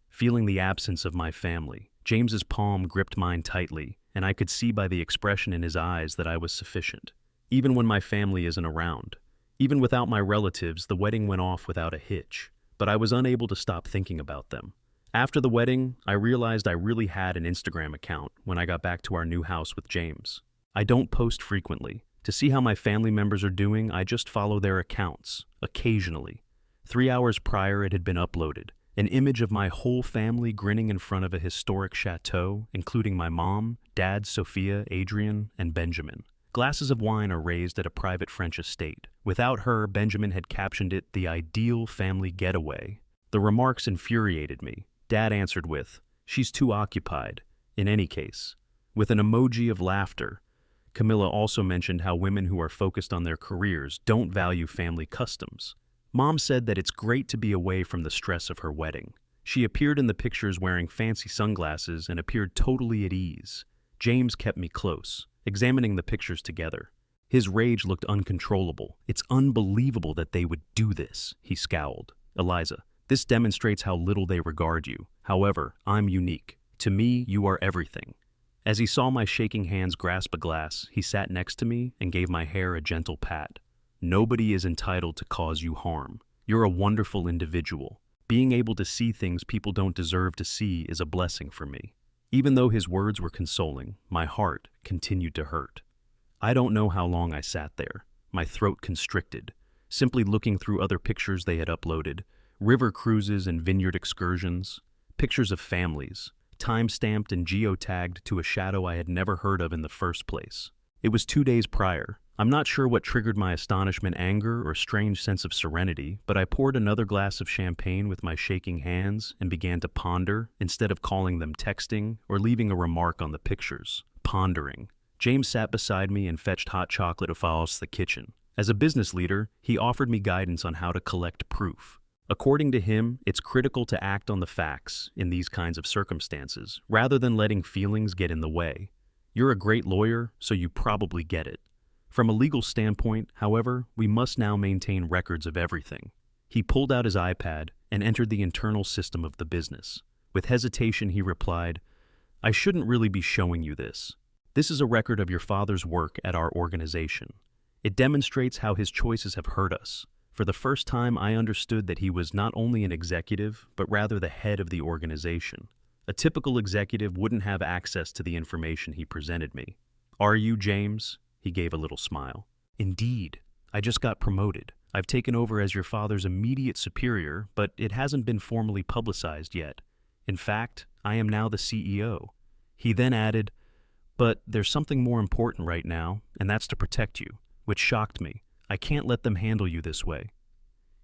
feeling the absence of my family. James's palm gripped mine tightly, and I could see by the expression in his eyes that I was sufficient. Even when my family isn't around. Even without my relatives, the wedding went off without a hitch, but I was unable to stop thinking about them. After the wedding, I realized I really had an Instagram account when I got back to our new house with James. I don't post frequently. To see how my family members are doing, I just follow their accounts, occasionally. 3 hours prior, it had been uploaded. An image of my whole family grinning in front of a historic chateau, including my mom, dad, Sophia, Adrian, and Benjamin. Glasses of wine are raised at a private French estate. Without her, Benjamin had captioned it the ideal family getaway. The remarks infuriated me. Dad answered with, "She's too occupied." In any case, with an emoji of laughter. Camilla also mentioned how women who are focused on their careers don't value family customs. Mom said that it's great to be away from the stress of her wedding. She appeared in the pictures wearing fancy sunglasses and appeared totally at ease. James kept me close, examining the pictures together. His rage looked uncontrollable. "It's unbelievable that they would do this," he scowled. "Eliza, this demonstrates how little they regard you. However, I'm unique. To me, you are everything." As he saw my shaking hands grasp a glass, he sat next to me and gave my hair a gentle pat. "Nobody is entitled to cause you harm. You're a wonderful individual. Being able to see things people don't deserve to see is a blessing for me." Even though his words were consoling, my heart continued to hurt. I don't know how long I sat there. my throat constricted. Simply looking through other pictures they had uploaded, river cruises and vineyard excursions, pictures of families, time-stamped and geotagged to a shadow I had never heard of in the first place. It was 2 days prior. I'm not sure what triggered my astonishment, anger, or strange sense of serenity, but I poured another glass of champagne with my shaking hands and began to ponder, instead of calling them texting or leaving a remark on the pictures. Pondering. James sat beside me and fetched hot chocolate to follow us to the kitchen. As a business leader, he offered me guidance on how to collect proof. According to him, it's critical to act on the facts in these kinds of circumstances, rather than letting feelings get in the way. You're a great lawyer, so you probably get it. From a legal standpoint, however, we must now maintain records of everything. He pulled out his iPad and entered the internal system of the business. With hesitation, he replied, "I shouldn't really be showing you this. This is a record of your father's work at our organization. It demonstrates how his choices have hurt us. For the first time, I understood that he was not only an executive, but rather the head of the organization. A typical executive wouldn't have access to the information he presented me. Are you, James?" He gave a little smile. "Indeed. I just got promoted. I've taken over as your father's immediate superior, but it hasn't been formally publicized yet. In fact, I am now the CEO. He then added, "But there's something more important right now, and that's to protect you," which shocked me. I can't let them handle you this way.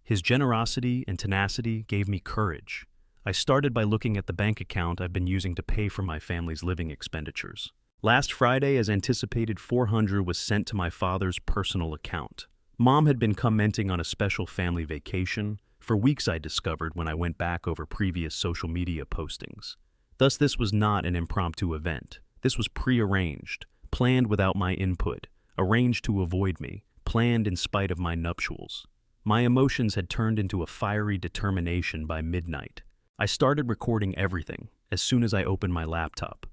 His generosity and tenacity gave me courage. I started by looking at the bank account I've been using to pay for my family's living expenditures. Last Friday, as anticipated, $400 was sent to my father's personal account. Mom had been commenting on a special family vacation. For weeks, I discovered when I went back over previous social media postings. Thus, this was not an impromptu event. This was prearranged, planned without my input, arranged to avoid me, planned in spite of my nuptials. My emotions had turned into a fiery determination by midnight. I started recording everything as soon as I opened my laptop.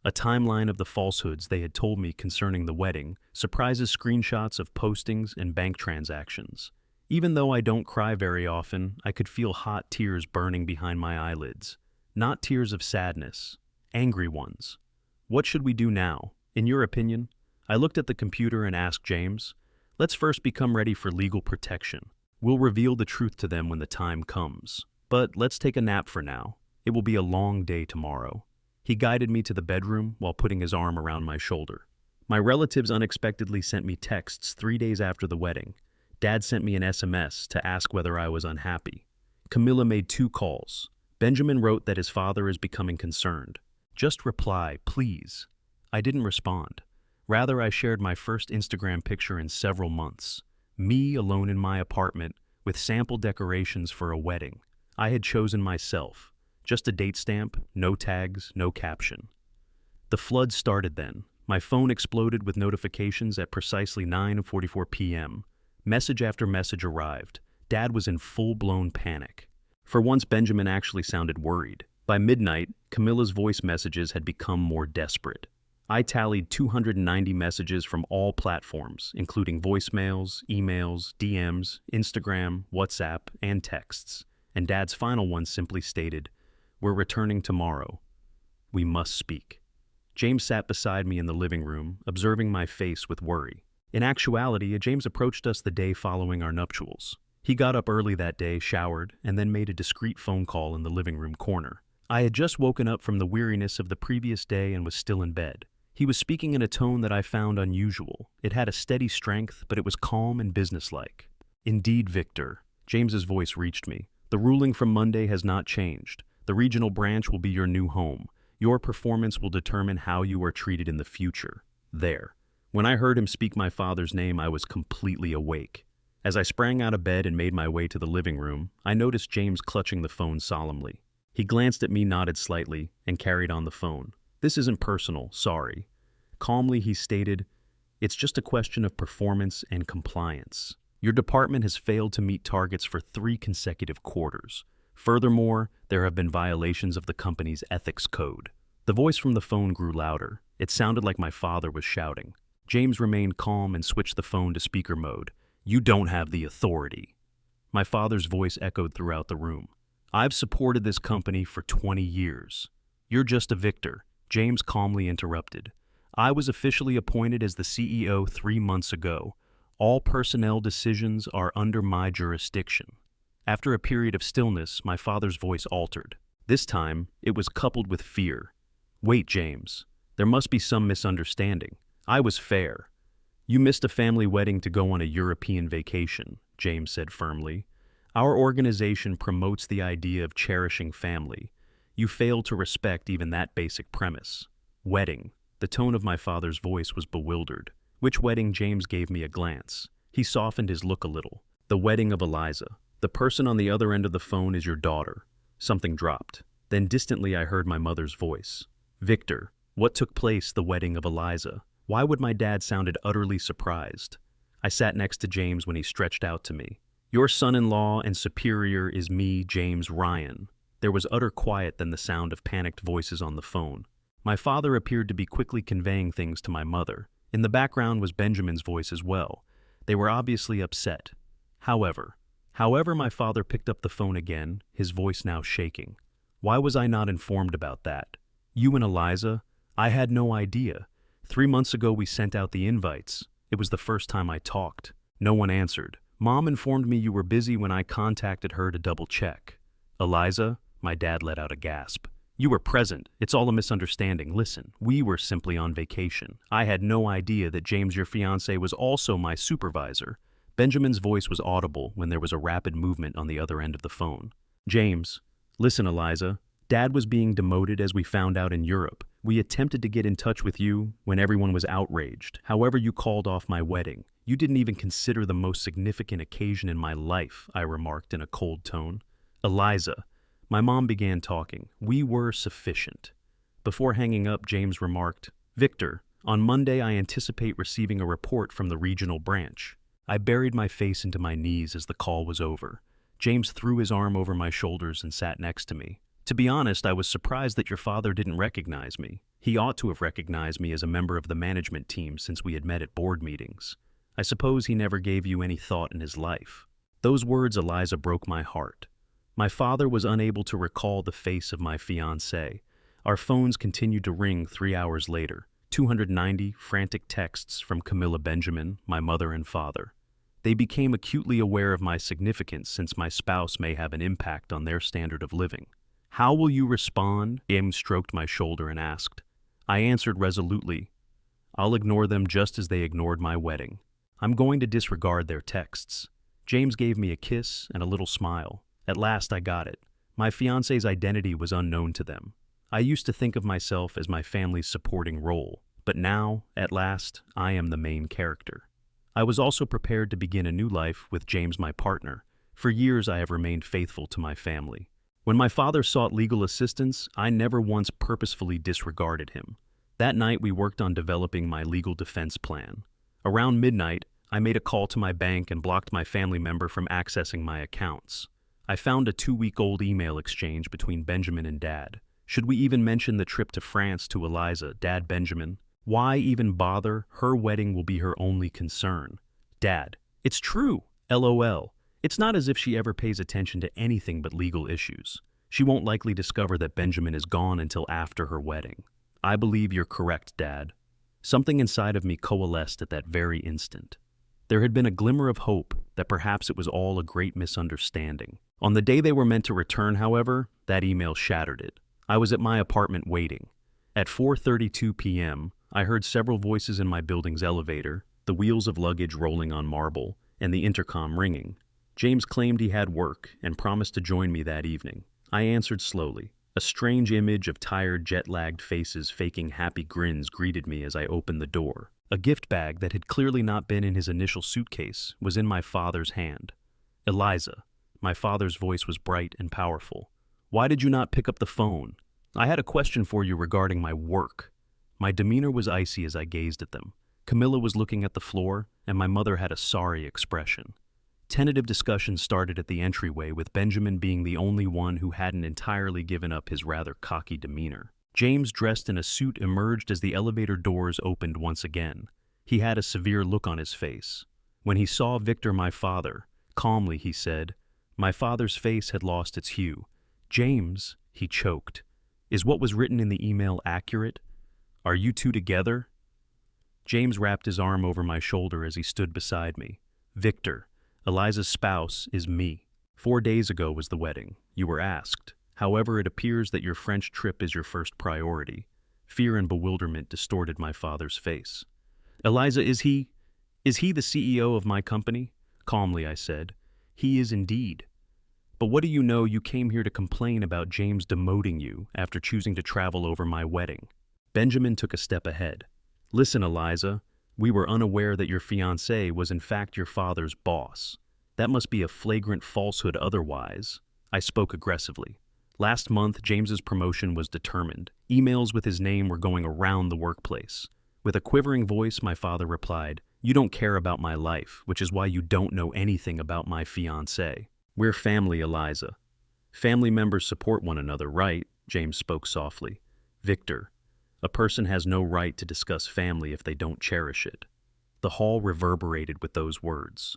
A timeline of the falsehoods they had told me concerning the wedding, surprises, screenshots of postings and bank transactions. Even though I don't cry very often, I could feel hot tears burning behind my eyelids. Not tears of sadness, angry ones. What should we do now? In your opinion? I looked at the computer and asked James, "Let's first become ready for legal protection. We'll reveal the truth to them when the time comes. But let's take a nap for now. It will be a long day tomorrow." He guided me to the bedroom while putting his arm around my shoulder. My relatives unexpectedly sent me texts 3 days after the wedding. Dad sent me an SMS to ask whether I was unhappy. Camilla made 2 calls. Benjamin wrote that his father is becoming concerned. "Just reply, please." I didn't respond. Rather, I shared my first Instagram picture in several months. Me alone in my apartment, with sample decorations for a wedding. I had chosen myself. Just a date stamp, no tags, no caption. The flood started then. My phone exploded with notifications at precisely 9:44 p.m. Message after message arrived. Dad was in full-blown panic. For once, Benjamin actually sounded worried. By midnight, Camilla's voice messages had become more desperate. I tallied 290 messages from all platforms, including voicemails, emails, DMs, Instagram, WhatsApp, and texts. And Dad's final one simply stated, "We're returning tomorrow. We must speak." James sat beside me in the living room, observing my face with worry. In actuality, James approached us the day following our nuptials. He got up early that day, showered, and then made a discreet phone call in the living room corner. I had just woken up from the weariness of the previous day and was still in bed. He was speaking in a tone that I found unusual. It had a steady strength, but it was calm and businesslike. "Indeed, Victor." James's voice reached me. "The ruling from Monday has not changed. The regional branch will be your new home. Your performance will determine how you are treated in the future. There." When I heard him speak my father's name, I was completely awake. As I sprang out of bed and made my way to the living room, I noticed James clutching the phone solemnly. He glanced at me, nodded slightly, and carried on the phone. "This isn't personal, sorry." Calmly, he stated, "It's just a question of performance and compliance. Your department has failed to meet targets for 3 consecutive quarters. Furthermore, there have been violations of the company's ethics code." The voice from the phone grew louder. It sounded like my father was shouting. James remained calm and switched the phone to speaker mode. "You don't have the authority." My father's voice echoed throughout the room. "I've supported this company for 20 years. You're just a victor." James calmly interrupted. "I was officially appointed as the CEO 3 months ago. All personnel decisions are under my jurisdiction. After a period of stillness, my father's voice altered. This time, it was coupled with fear. Wait, James. There must be some misunderstanding. I was fair. You missed a family wedding to go on a European vacation, James said firmly. Our organization promotes the idea of cherishing family. You failed to respect even that basic premise. Wedding. The tone of my father's voice was bewildered. Which wedding? James gave me a glance. He softened his look a little. The wedding of Eliza. The person on the other end of the phone is your daughter. Something dropped. Then distantly I heard my mother's voice. Victor, what took place? The wedding of Eliza. Why would my dad sounded utterly surprised? I sat next to James when he stretched out to me. Your son-in-law and superior is me, James Ryan. There was utter quiet, then the sound of panicked voices on the phone. My father appeared to be quickly conveying things to my mother. In the background was Benjamin's voice as well. They were obviously upset. However, my father picked up the phone again, his voice now shaking. Why was I not informed about that? You and Eliza? I had no idea. 3 months ago we sent out the invites. It was the first time I talked. No one answered. Mom informed me you were busy when I contacted her to double-check. Eliza? My dad let out a gasp. You were present. It's all a misunderstanding. Listen, we were simply on vacation. I had no idea that James, your fiancé, was also my supervisor. Benjamin's voice was audible when there was a rapid movement on the other end of the phone. James, listen, Eliza. Dad was being demoted as we found out in Europe. We attempted to get in touch with you when everyone was outraged. However, you called off my wedding. You didn't even consider the most significant occasion in my life, I remarked in a cold tone. Eliza, my mom began talking. We were sufficient. Before hanging up, James remarked, Victor, on Monday I anticipate receiving a report from the regional branch. I buried my face into my knees as the call was over. James threw his arm over my shoulders and sat next to me. To be honest, I was surprised that your father didn't recognize me. He ought to have recognized me as a member of the management team since we had met at board meetings. I suppose he never gave you any thought in his life. Those words, Eliza, broke my heart. My father was unable to recall the face of my fiancée. Our phones continued to ring 3 hours later. 290 frantic texts from Camilla Benjamin, my mother and father. They became acutely aware of my significance since my spouse may have an impact on their standard of living. How will you respond? James stroked my shoulder and asked. I answered resolutely, I'll ignore them just as they ignored my wedding. I'm going to disregard their texts. James gave me a kiss and a little smile. At last I got it. My fiancé's identity was unknown to them. I used to think of myself as my family's supporting role, but now, at last, I am the main character. I was also prepared to begin a new life with James, my partner. For years I have remained faithful to my family. When my father sought legal assistance, I never once purposefully disregarded him. That night we worked on developing my legal defense plan. Around midnight, I made a call to my bank and blocked my family member from accessing my accounts. I found a 2-week-old email exchange between Benjamin and Dad. Should we even mention the trip to France to Eliza, Dad Benjamin? Why even bother? Her wedding will be her only concern. Dad, it's true, LOL. It's not as if she ever pays attention to anything but legal issues. She won't likely discover that Benjamin is gone until after her wedding. I believe you're correct, Dad. Something inside of me coalesced at that very instant. There had been a glimmer of hope that perhaps it was all a great misunderstanding. On the day they were meant to return, however, that email shattered it. I was at my apartment waiting. At 4:32 p.m., I heard several voices in my building's elevator, the wheels of luggage rolling on marble, and the intercom ringing. James claimed he had work and promised to join me that evening. I answered slowly. A strange image of tired, jet-lagged faces faking happy grins greeted me as I opened the door. A gift bag that had clearly not been in his initial suitcase was in my father's hand. Eliza. My father's voice was bright and powerful. Why did you not pick up the phone? I had a question for you regarding my work. My demeanor was icy as I gazed at them. Camilla was looking at the floor, and my mother had a sorry expression. Tentative discussions started at the entryway, with Benjamin being the only one who hadn't entirely given up his rather cocky demeanor. James, dressed in a suit, emerged as the elevator doors opened once again. He had a severe look on his face. When he saw Victor, my father, calmly he said, my father's face had lost its hue. James, he choked, is what was written in the email accurate? Are you two together? James wrapped his arm over my shoulder as he stood beside me. Victor, Eliza's spouse, is me. 4 days ago was the wedding. You were asked. However, it appears that your French trip is your first priority. Fear and bewilderment distorted my father's face. Eliza, is he the CEO of my company? Calmly, I said. He is indeed. But what do you know? You came here to complain about James demoting you after choosing to travel over my wedding. Benjamin took a step ahead. Listen, Eliza, we were unaware that your fiancé was in fact your father's boss. That must be a flagrant falsehood otherwise. I spoke aggressively. Last month, James's promotion was determined. Emails with his name were going around the workplace. With a quivering voice, my father replied, "You don't care about my life, which is why you don't know anything about my fiancé. We're family, Eliza. Family members support one another, right?" James spoke softly. Victor, a person has no right to discuss family if they don't cherish it. The hall reverberated with those words.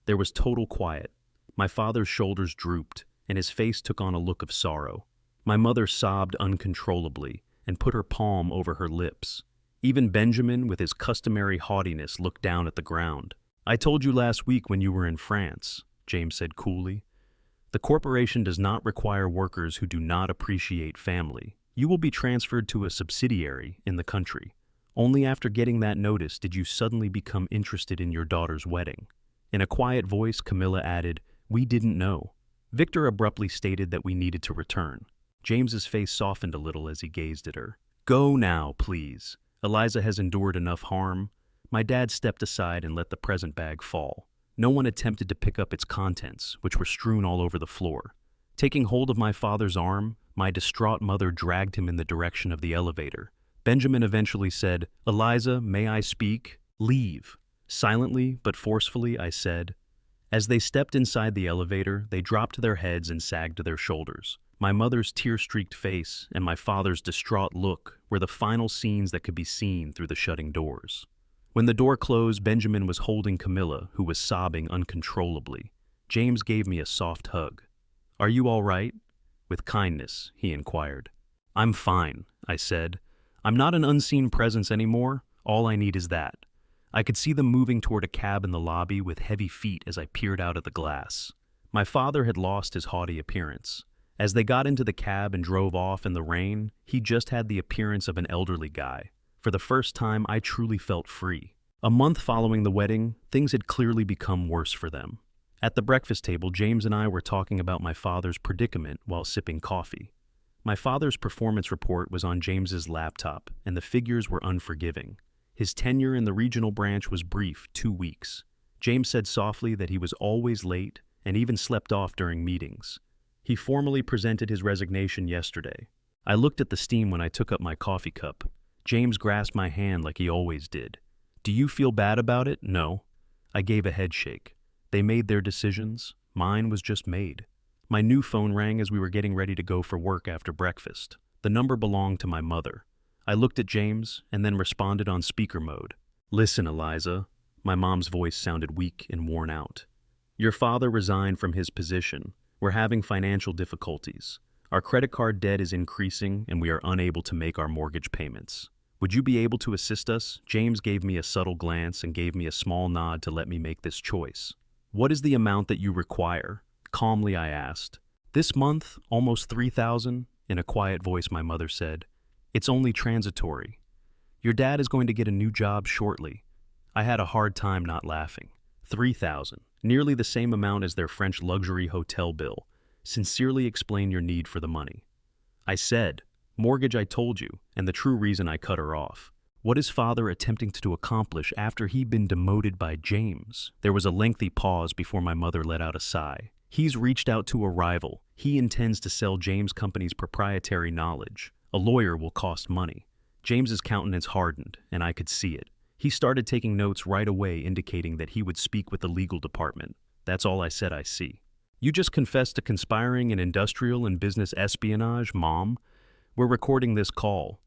There was total quiet. My father's shoulders drooped, and his face took on a look of sorrow. My mother sobbed uncontrollably and put her palm over her lips. Even Benjamin, with his customary haughtiness, looked down at the ground. "I told you last week when you were in France," James said coolly. "The corporation does not require workers who do not appreciate family. You will be transferred to a subsidiary in the country. Only after getting that notice did you suddenly become interested in your daughter's wedding." In a quiet voice, Camilla added, "We didn't know." Victor abruptly stated that we needed to return. James's face softened a little as he gazed at her. "Go now, please. Eliza has endured enough harm." My dad stepped aside and let the present bag fall. No one attempted to pick up its contents, which were strewn all over the floor. Taking hold of my father's arm, my distraught mother dragged him in the direction of the elevator. Benjamin eventually said, "Eliza, may I speak?" "Leave." Silently but forcefully, I said. As they stepped inside the elevator, they dropped their heads and sagged to their shoulders. My mother's tear-streaked face and my father's distraught look were the final scenes that could be seen through the shutting doors. When the door closed, Benjamin was holding Camilla, who was sobbing uncontrollably. James gave me a soft hug. "Are you all right?" With kindness, he inquired. "I'm fine," I said. "I'm not an unseen presence anymore. All I need is that." I could see them moving toward a cab in the lobby with heavy feet as I peered out at the glass. My father had lost his haughty appearance. As they got into the cab and drove off in the rain, he just had the appearance of an elderly guy. For the first time, I truly felt free. A month following the wedding, things had clearly become worse for them. At the breakfast table, James and I were talking about my father's predicament while sipping coffee. My father's performance report was on James's laptop, and the figures were unforgiving. His tenure in the regional branch was brief, 2 weeks. James said softly that he was always late and even slept off during meetings. He formally presented his resignation yesterday. I looked at the steam when I took up my coffee cup. James grasped my hand like he always did. "Do you feel bad about it?" "No." I gave a head shake. They made their decisions. Mine was just made. My new phone rang as we were getting ready to go for work after breakfast. The number belonged to my mother. I looked at James and then responded on speaker mode. "Listen, Eliza." My mom's voice sounded weak and worn out. "Your father resigned from his position. We're having financial difficulties. Our credit card debt is increasing and we are unable to make our mortgage payments. Would you be able to assist us?" James gave me a subtle glance and gave me a small nod to let me make this choice. "What is the amount that you require?" Calmly, I asked. "This month, almost 3,000, in a quiet voice my mother said. "It's only transitory. Your dad is going to get a new job shortly." I had a hard time not laughing. 3,000, nearly the same amount as their French luxury hotel bill. Sincerely explain your need for the money. I said, "Mortgage, I told you," and the true reason I cut her off. What is father attempting to accomplish after he'd been demoted by James? There was a lengthy pause before my mother let out a sigh. "He's reached out to a rival. He intends to sell James' company's proprietary knowledge. A lawyer will cost money." James's countenance hardened, and I could see it. He started taking notes right away, indicating that he would speak with the legal department. That's all I said. "I see. You just confessed to conspiring in industrial and business espionage, Mom. We're recording this call."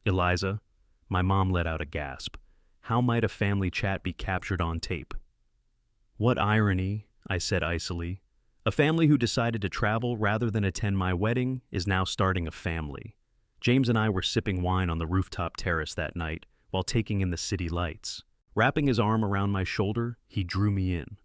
"Eliza," my mom let out a gasp. "How might a family chat be captured on tape?" "What irony," I said icily. "A family who decided to travel rather than attend my wedding is now starting a family." James and I were sipping wine on the rooftop terrace that night, while taking in the city lights. Wrapping his arm around my shoulder, he drew me in.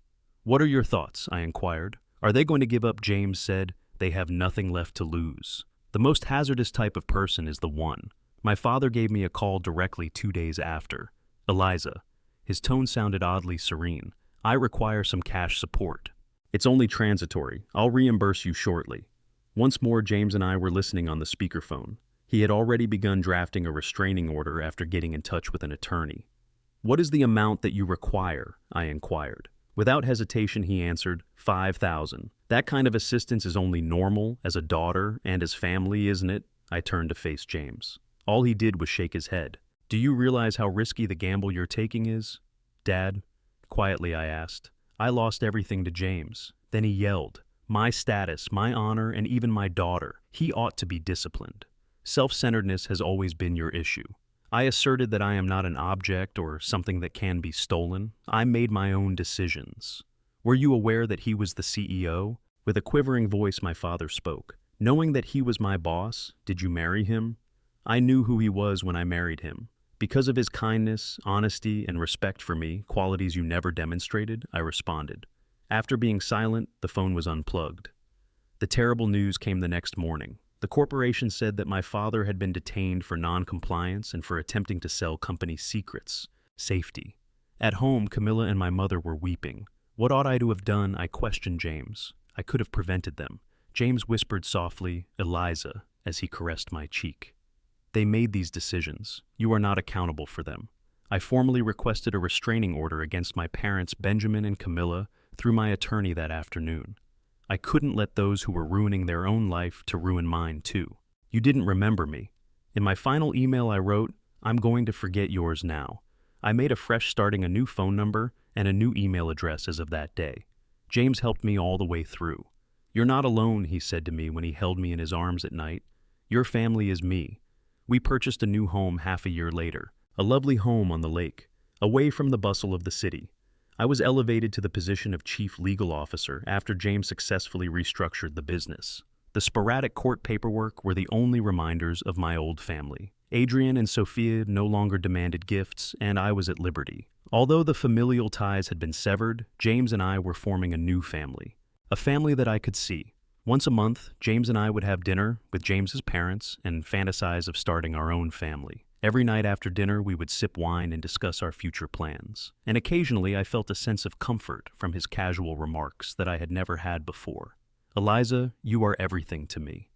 "What are your thoughts?" I inquired. "Are they going to give up?" James said. "They have nothing left to lose. The most hazardous type of person is the one." My father gave me a call directly 2 days after. "Eliza." His tone sounded oddly serene. "I require some cash support. It's only transitory. I'll reimburse you shortly." Once more, James and I were listening on the speakerphone. He had already begun drafting a restraining order after getting in touch with an attorney. "What is the amount that you require?" I inquired. Without hesitation, he answered, $5,000. "That kind of assistance is only normal as a daughter and as family, isn't it?" I turned to face James. All he did was shake his head. "Do you realize how risky the gamble you're taking is?" "Dad?" Quietly I asked. I lost everything to James. Then he yelled, "My status, my honor, and even my daughter. He ought to be disciplined. Self-centeredness has always been your issue." I asserted that I am not an object or something that can be stolen. I made my own decisions. "Were you aware that he was the CEO?" With a quivering voice, my father spoke. "Knowing that he was my boss, did you marry him?" "I knew who he was when I married him. Because of his kindness, honesty, and respect for me, qualities you never demonstrated," I responded. After being silent, the phone was unplugged. The terrible news came the next morning. The corporation said that my father had been detained for non-compliance and for attempting to sell company secrets. Safety. At home, Camilla and my mother were weeping. What ought I to have done? I questioned James. I could have prevented them. James whispered softly, "Eliza," as he caressed my cheek. "They made these decisions. You are not accountable for them." I formally requested a restraining order against my parents, Benjamin and Camilla, through my attorney that afternoon. I couldn't let those who were ruining their own life to ruin mine too. "You didn't remember me." In my final email I wrote, "I'm going to forget yours now." I made a fresh starting a new phone number and a new email address as of that day. James helped me all the way through. "You're not alone," he said to me when he held me in his arms at night. "Your family is me." We purchased a new home half a year later, a lovely home on the lake, away from the bustle of the city. I was elevated to the position of chief legal officer after James successfully restructured the business. The sporadic court paperwork were the only reminders of my old family. Adrian and Sophia no longer demanded gifts, and I was at liberty. Although the familial ties had been severed, James and I were forming a new family, a family that I could see. Once a month, James and I would have dinner with James's parents and fantasize of starting our own family. Every night after dinner, we would sip wine and discuss our future plans. And occasionally, I felt a sense of comfort from his casual remarks that I had never had before. "Eliza, you are everything to me."